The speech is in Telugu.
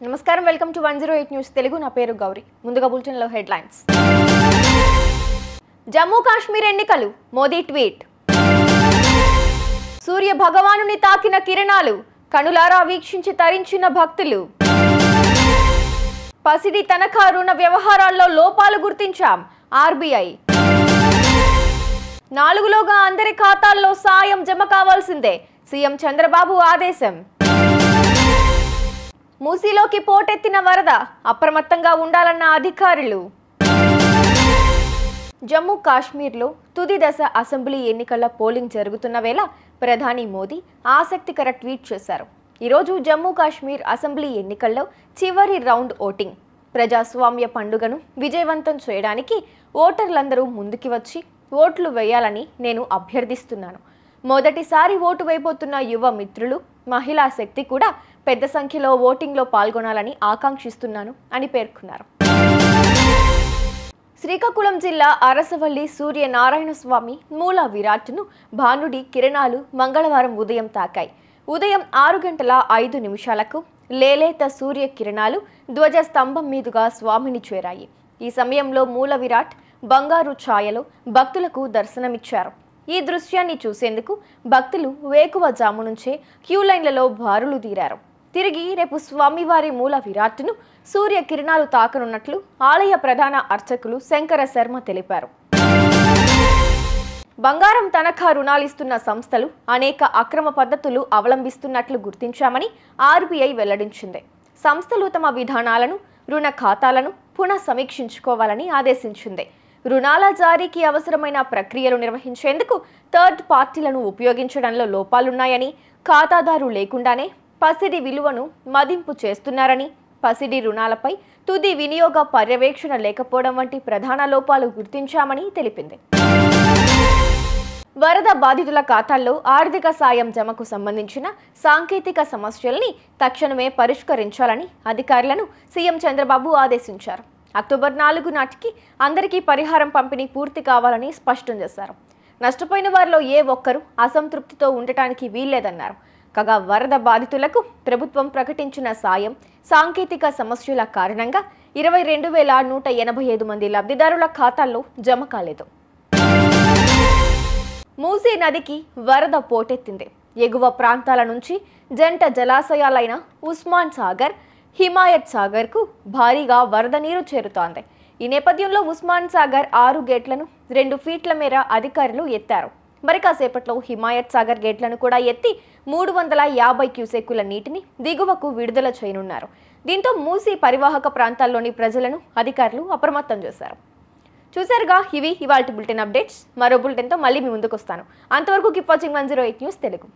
నమస్కారం, వెల్కమ్ టు 108 న్యూస్ తెలుగు. నా పేరు గౌరీ. ముందుగా బులెటిన్ లో హెడ్లైన్స్. జమ్మూ కాశ్మీర్ ఎన్నికలు, మోదీ ట్వీట్. సూర్య భగవానుని తాకిన కిరణాలు, కనులారా వీక్షించి తరించిన భక్తులు. పసిడి తనఖా రుణ వ్యవహారాల్లో లోపాలు గుర్తించాం, ఆర్బీఐ. 4లోగా అందరి ఖాతాల్లో సాయం జమ కావాల్సిందే, సీఎం చంద్రబాబు ఆదేశం. మూసీలోకి పోటెత్తిన వరద, అప్రమత్తంగా ఉండాలన్న అధికారులు. జమ్మూ కాశ్మీర్లో తుది దశ అసెంబ్లీ ఎన్నికల పోలింగ్ జరుగుతున్న వేళ ప్రధాని మోదీ ఆసక్తికర ట్వీట్ చేశారు. ఈరోజు జమ్మూ కాశ్మీర్ అసెంబ్లీ ఎన్నికల్లో చివరి రౌండ్ ఓటింగ్. ప్రజాస్వామ్య పండుగను విజయవంతం చేయడానికి ఓటర్లందరూ ముందుకి వచ్చి ఓట్లు వేయాలని నేను అభ్యర్థిస్తున్నాను. మొదటిసారి ఓటు వేయబోతున్న యువ మిత్రులు, మహిళా శక్తి కూడా పెద్ద సంఖ్యలో ఓటింగ్లో పాల్గొనాలని ఆకాంక్షిస్తున్నాను అని పేర్కొన్నారు. శ్రీకాకుళం జిల్లా అరసవల్లి సూర్యనారాయణ స్వామి మూల విరాట్ను భానుడి కిరణాలు మంగళవారం ఉదయం తాకాయి. ఉదయం 6:05 లేలేత సూర్య కిరణాలు ధ్వజ స్తంభం మీదుగా స్వామిని చేరాయి. ఈ సమయంలో మూల విరాట్ బంగారు ఛాయలో భక్తులకు దర్శనమిచ్చారు. ఈ దృశ్యాన్ని చూసేందుకు భక్తులు వేకువజాము నుంచే క్యూ లైన్లలో బారులు తీరారు. తిరిగి రేపు స్వామివారి మూల విరాట్ను సూర్య కిరణాలు తాకనున్నట్లు ఆలయ ప్రధాన అర్చకులు శంకర శర్మ తెలిపారు. బంగారం తనఖా రుణాలిస్తున్న సంస్థలు అనేక అక్రమ పద్ధతులు అవలంబిస్తున్నట్లు గుర్తించామని ఆర్బీఐ వెల్లడించింది. సంస్థలు తమ విధానాలను, రుణ ఖాతాలను పునః సమీక్షించుకోవాలని ఆదేశించింది. రుణాల జారీకి అవసరమైన ప్రక్రియలు నిర్వహించేందుకు థర్డ్ పార్టీలను ఉపయోగించడంలో లోపాలున్నాయని, ఖాతాదారు లేకుండానే పసిడి విలువను మదింపు చేస్తున్నారని, పసిడి రుణాలపై తుది వినియోగ పర్యవేక్షణ లేకపోవడం వంటి ప్రధాన లోపాలు గుర్తించామని తెలిపింది. వరద బాధితుల ఖాతాల్లో ఆర్థిక సాయం జమకు సంబంధించిన సాంకేతిక సమస్యల్ని తక్షణమే పరిష్కరించాలని అధికారులను సీఎం చంద్రబాబు ఆదేశించారు. అక్టోబర్ 4 నాటికి అందరికీ పరిహారం పంపిణీ పూర్తి కావాలని స్పష్టం చేశారు. నష్టపోయిన వారిలో ఏ ఒక్కరూ అసంతృప్తితో ఉండటానికి వీల్లేదన్నారు. కాగా వరద బాధితులకు ప్రభుత్వం ప్రకటించిన సాయం సాంకేతిక సమస్యల కారణంగా 22,185 మంది లబ్ధిదారుల ఖాతాల్లో జమ కాలేదు. మూసీ నదికి వరద పోటెత్తింది. ఎగువ ప్రాంతాల నుంచి జంట జలాశయాలైన ఉస్మాన్ సాగర్, హిమాయత్ సాగర్కు భారీగా వరద నీరు చేరుతోంది. ఈ నేపథ్యంలో ఉస్మాన్ సాగర్ 6 గేట్లను 2 ఫీట్ల మేర అధికారులు ఎత్తారు. మరి కాసేపట్లో హిమాయత్ సాగర్ గేట్లను కూడా ఎత్తి 350 క్యూసెక్కుల నీటిని దిగువకు విడుదల చేయనున్నారు. దీంతో మూసీ పరివాహక ప్రాంతాల్లోని ప్రజలను అధికారులు అప్రమత్తం చేశారు. చూసారుగా, ఇవి ఇవాల్టి బులెటిన్ అప్డేట్స్. మరో బులెటిన్తో మళ్ళీ మీ ముందుకు వస్తాను. అంతవరకు కీప్ వాచింగ్ 108 న్యూస్ తెలుగు.